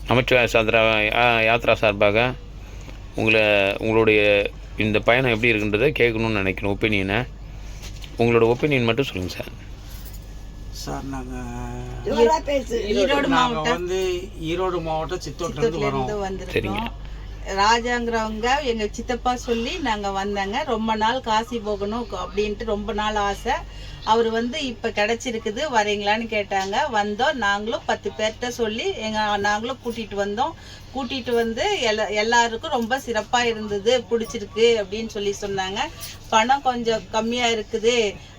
நமச்சிவாய யாத்ரா சார்பாக உங்களுடைய இந்த பயணம் எப்படி இருக்குன்றதை கேட்கணும்னு நினைக்கிறேன். ஒப்பீனியனை உங்களோட ஒப்பீனியன் மட்டும் சொல்லுங்கள் சார். சார் நாங்கள் ஈரோடு மாவட்டம் சித்தோட்டிலேருந்து வந்திருக்கோம். சரிங்க. ராஜாங்கிறவங்க எங்க சித்தப்பா சொல்லி நாங்க வந்தாங்க. ரொம்ப நாள் காசி போகணும் அப்படின்ட்டு ரொம்ப நாள் ஆசை. அவர் இப்ப கிடைச்சிருக்குது, வரீங்களான்னு கேட்டாங்க. வந்தோம். நாங்களும் 10 பேர்கிட்ட சொல்லி நாங்களும் கூட்டிட்டு வந்தோம். கூட்டிட்டு வந்து எல்லாருக்கும் ரொம்ப சிறப்பா இருந்தது, பிடிச்சிருக்கு அப்படின்னு சொல்லி சொன்னாங்க. பணம் கொஞ்சம் கம்மியா இருக்குது,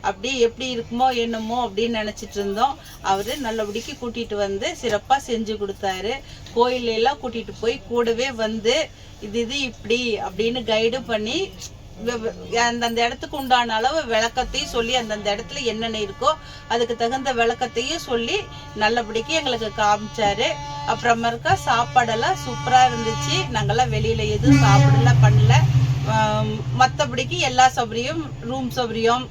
அப்படி எப்படி இருக்குமோ என்னமோ அப்படின்னு நினைச்சிட்டு இருந்தோம். அவரு நல்லபடிக்கு கூட்டிட்டு வந்து சிறப்பா செஞ்சு கொடுத்தாரு. கோயில எல்லாம் கூட்டிட்டு போய் கூடவே வந்து இது இப்படி அப்படின்னு கைடு பண்ணி அந்தந்த இடத்துக்கு உண்டான அளவு விளக்கத்தையும் சொல்லி அந்தந்த இடத்துல என்னென்ன இருக்கோ அதுக்கு தகுந்த விளக்கத்தையும் சொல்லி நல்லபடிக்கு எங்களுக்கு காமிச்சாரு. அப்புறமேக்கா சாப்பாடெல்லாம் சூப்பரா இருந்துச்சு. நாங்கெல்லாம் வெளியில எதுவும் சாப்பிடல பண்ணல. மற்றபடிக்கு எல்லா சௌகரியம், ரூம் சௌகரியம்,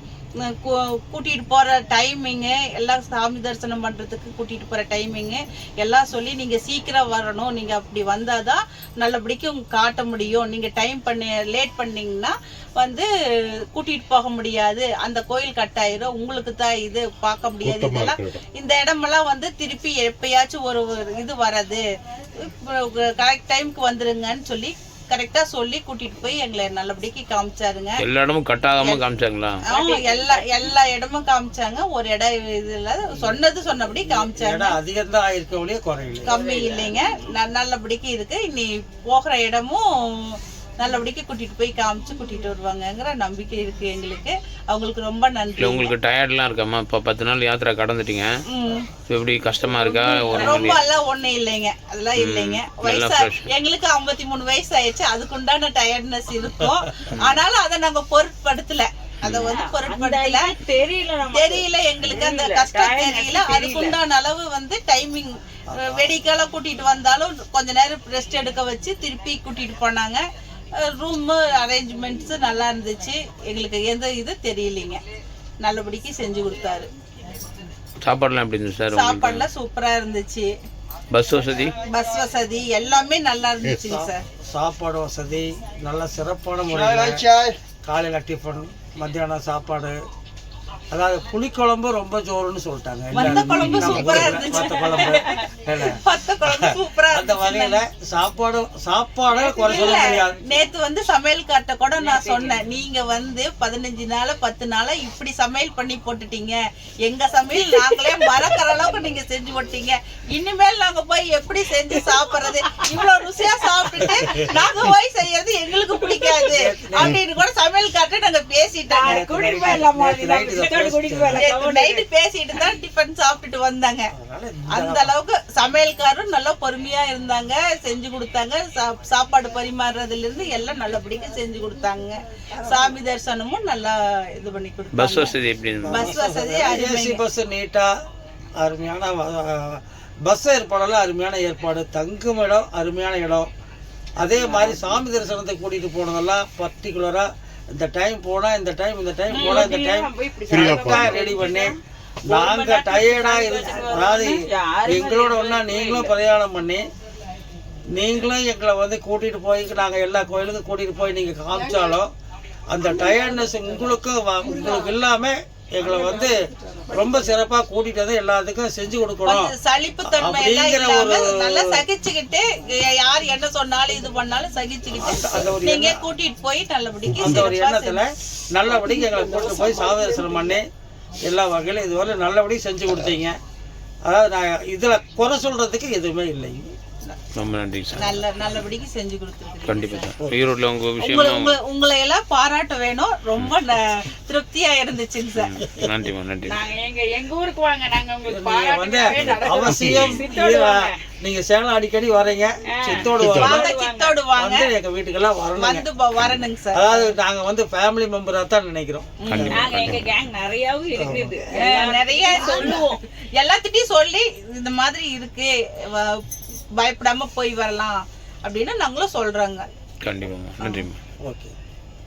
கூட்டிட்டு போற டைமிங்கு, எல்லாம் சாமி தரிசனம் பண்றதுக்கு கூட்டிட்டு போற டைமிங்கு எல்லாம் சொல்லி நீங்க சீக்கிரம் வரணும், நீங்க அப்படி வந்தாதான் நல்லபடிக்கு காட்ட முடியும். நீங்க லேட் பண்ணீங்கன்னா கூட்டிட்டு போக முடியாது, அந்த கோயில் கட்டாயிரும், உங்களுக்கு தான் இது பார்க்க முடியாது. இதெல்லாம் இந்த இடமெல்லாம் திருப்பி எப்பயாச்சும் ஒரு இது வராது, கரெக்ட் டைமுக்கு வந்துருங்கன்னு சொல்லி கரெக்டா சொல்லி கூட்டிட்டு போய் எங்களை நல்லபடிக்கு காமிச்சாருங்க. எல்லா இடமும் கட்டாகாம காமிச்சாங்களா? எல்லா இடமும் காமிச்சாங்க. ஒரு இடம் இதுல சொன்னபடி காமிச்சாங்க. கம்மி இல்லைங்க, நல்லபடிக்கு இருக்கு. இனி போகிற இடமும் நல்லபடிக்கு கூட்டிட்டு போய் காமிச்சு கூட்டிட்டு வருவாங்கங்கிற நம்பிக்கை இருக்கு எங்களுக்கு. அவங்களுக்கு ரொம்ப நன்றி. உங்களுக்கு டயர்ட்லாம் இருக்காமா? இப்போ 10 நாள் யாத்திரை கடந்துட்டீங்க, எப்படி கஷ்டமா இருக்கா? ரொம்ப எல்லாம் ஒண்ணும் இல்லைங்க, அதெல்லாம் இல்லைங்க. எங்களுக்கு 53 வயசு ஆயிடுச்சு, அதுக்குண்டான டயர்ட்னஸ் இருக்கும். ஆனாலும் அதை நாங்க பொருட்படுத்தல, பொருட்படுத்தல. தெரியல எங்களுக்கு, அந்த கஷ்டம் தெரியல. அதுக்குண்டான அளவு டைமிங் வெடிக்கெல்லாம் கூட்டிட்டு வந்தாலும் கொஞ்ச நேரம் ரெஸ்ட் எடுக்க வச்சு திருப்பி கூட்டிட்டு போனாங்க. ரூம் அரேஞ்ச்மெண்ட்ஸ் நல்லா இருந்துச்சு. எங்களுக்கு எந்த இது தெரியலீங்க, நல்லபடிக்கு செஞ்சு கொடுத்தாரு. சாப்பாடுலாம் எப்படி இருந்துச்சு சார்? சாப்பாடுலாம் சூப்பரா இருந்துச்சு. பஸ் வசதி எல்லாமே நல்லா இருந்துச்சுங்க சார். சாப்பாடு வசதி நல்ல சிறப்பான முறையில் காலையில் டிஃபன், மத்தியானம் சாப்பாடு, அதாவது புளிக்குழம்பு ரொம்ப ஜோருன்னு சொல்லிட்டாங்க. அந்த வகையில சாப்பாடு குறை சொல்ல முடியாது. நேத்து சமையல் காட்ட கூட நான் சொன்னேன், நீங்க 15 நாள் 10 நாளா இப்படி சமையல் பண்ணி போட்டுட்டீங்க, எங்க சமையல் நாங்களே மறக்கிற அளவுக்கு நீங்க செஞ்சு போட்டீங்க. இனிமேல் நாங்க போய் எப்படி செஞ்சு சாப்பிடுறது, இவ்வளவு ருசியா சாப்பிட்டுட்டு நாங்க போய் செய்யறது எங்களுக்கு பிடிக்காது அப்படின்னு கூட சமையல் காட்ட நாங்க பேசிட்டாங்க. பேசிட்டு தான் டிஃபன் சாப்பிட்டுட்டு வந்தாங்க. அந்த அளவுக்கு சமையல்காரரும் நல்லா பொறுமையா இருந்தாங்க, செஞ்சு கொடுத்தாங்க. சாப்பாடு பரிமாறுறதுல இருந்து எல்லாம் நல்லபடியா செஞ்சு கொடுத்தாங்க. சாமி தரிசனமும் நல்லா இது பண்ணி கொடுத்தாங்க. பஸ் வசதி பஸ் நீட்டா அருமையான பஸ் ஏற்பாடெல்லாம் அருமையான ஏற்பாடு. தங்கும் இடம் அருமையான இடம். அதே மாதிரி சாமி தரிசனத்தை கூட்டிட்டு போனதெல்லாம் பர்டிகுலரா இந்த டைம் போனா இந்த டைம் போனா இந்த டைம் ரெடி பண்ணி நாங்க டயர்டா இருக்கு. அதாவது எங்களோட ஒன்னா நீங்களும் பிரயாணம் பண்ணி நீங்களும் எங்களை கூட்டிட்டு போய் நாங்க எல்லா கோயிலுக்கும் கூட்டிட்டு போய் நீங்க காமிச்சாலும் அந்த டயர்ட்னஸ் உங்களுக்கு இல்லாம எங்களை ரொம்ப சிறப்பா கூட்டிட்டு வந்து எல்லாத்துக்கும் செஞ்சு கொடுக்கணும். சலிப்புத்தன்மை நல்லா சகிச்சுக்கிட்டு யார் என்ன சொன்னாலும் இது பண்ணாலும் சகிச்சுக்கிட்டு நீங்க கூட்டிட்டு போய் நல்லபடிக்கு அந்த ஒரு எண்ணத்துல நல்லபடிக்கு எங்களை கூட்டிட்டு போய் சாதரிசனம் பண்ணி எல்லா வகையிலும் இதுவரை நல்லபடியும் செஞ்சு கொடுத்தீங்க. அதாவது நான் இதுல குறை சொல்றதுக்கு எதுவுமே இல்லை. ரொம்ப நன்றி சார். நல்லபடிக்கு செஞ்சு கொடுத்துருக்கீங்க. கண்டிப்பா சார். ஈரோட்ல உங்க விஷயம் உங்களை எல்லாம் பாராட்ட வேணும். ரொம்ப திருப்தியா இருந்துச்சுங்க சார். நன்றிமா, நன்றி. எங்க ஊருக்கு வாங்க, நாங்க உங்களுக்கு அவசியம். நீங்க சேலம் அடிக்கடி வரீங்க, சித்தோடு வாங்க, எங்க வீட்டுக்கெல்லாம் வரணுங்க சார். அதாவது நாங்க ஃபேமிலி மெம்பரா தான் நினைக்கிறோம். எங்க கேங் நிறையவும் இருக்குது, நிறைய சொல்லுவோம். எல்லாத்திட்டையும் சொல்லி இந்த மாதிரி இருக்கு, பயப்படாம போய் வரலாம் அப்படின்னு நாங்களும் சொல்றாங்க. கண்டிப்பா. நன்றி. ஓகே.